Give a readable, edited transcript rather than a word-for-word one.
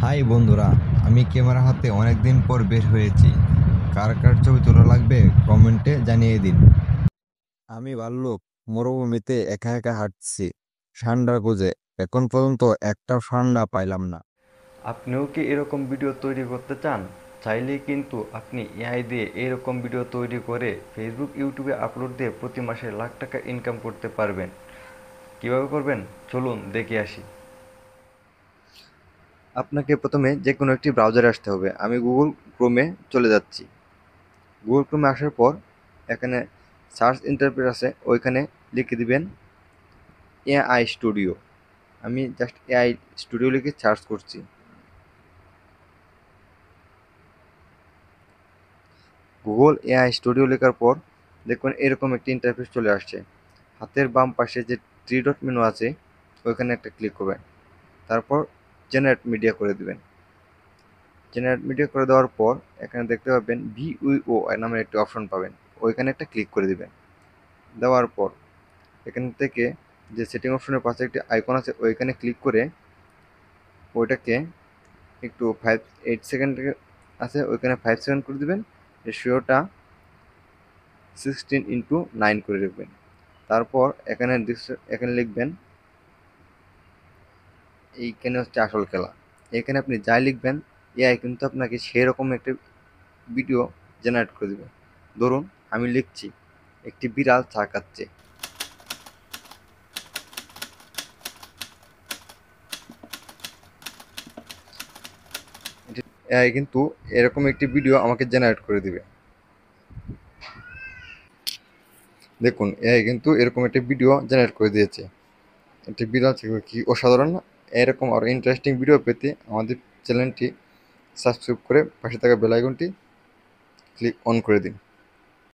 High বন্ধুরা, আমি camera হাতে অনেকদিন পর বের হয়েছি। কার কার ছবি তোলা লাগবে কমেন্টে জানিয়ে দিন। আমি ভাল্লুক মরুভূমিতে একা একা হাঁটছি ষান্ডা খুঁজে। এখন পর্যন্ত একটাও ষান্ডা পাইলাম না। আপনিও কি এরকম ভিডিও তৈরি করতে চান? চাইলে কিন্তু আপনি এআই দিয়ে এরকম ভিডিও তৈরি করে ফেসবুক ইউটিউবে আপলোড দিয়ে প্রতি মাসে লাখ টাকা ইনকাম করতে পারবেন। কিভাবে করবেন চলুন দেখে আসি। আপনাকে প্রথমে যে কোনো একটি ব্রাউজারে আসতে হবে। আমি গুগল ক্রোমে চলে যাচ্ছি। গুগল ক্রোমে আসার পর এখানে সার্চ ইন্টারফেস আছে, ওইখানে লিখে দিবেন এআই স্টুডিও। আমি জাস্ট এআই স্টুডিও লিখে সার্চ করছি। গুগল এআই স্টুডিও লেখার পর দেখুন এরকম একটি ইন্টারফেস চলে আসছে। হাতের বাম পাশে যে থ্রি ডট মেনু আছে ওইখানে একটা ক্লিক করবেন। তারপর জেনারেট মিডিয়া করে দিবেন। জেনারেট মিডিয়া করে দেওয়ার পর এখানে দেখতে পাবেন ভিইও নামের একটি অপশন পাবেন, ওইখানে একটা ক্লিক করে দিবেন। দেওয়ার পর এখান থেকে যে সেটিং অপশনের পাশে একটি আইকন আছে ওইখানে ক্লিক করে ওইটাকে একটু 5-8 সেকেন্ড আছে ওইখানে 5 সেকেন্ড করে দিবেন। রেশিওটা 16:9 করে রাখবেন। তারপর এখানে লিখবেন, এইখানে হচ্ছে আসল খেলা। এখানে আপনি যাই লিখবেন এআই কিন্তু আপনাকে সেরকম একটা ভিডিও জেনারেট করে দেবে। ধরুন আমি লিখছি একটি বিড়াল চা খাচ্ছে। এআই কিন্তু এরকম একটি ভিডিও আমাকে জেনারেট করে দিবে। দেখুন এআই কিন্তু এরকম একটি ভিডিও জেনারেট করে দিয়েছে। একটি বিড়াল ছিল, কি অসাধারণ না? এরকম আরও ইন্টারেস্টিং ভিডিও পেতে আমাদের চ্যানেলটি সাবস্ক্রাইব করে পাশে থাকা বেল আইকনটি ক্লিক অন করে দিন।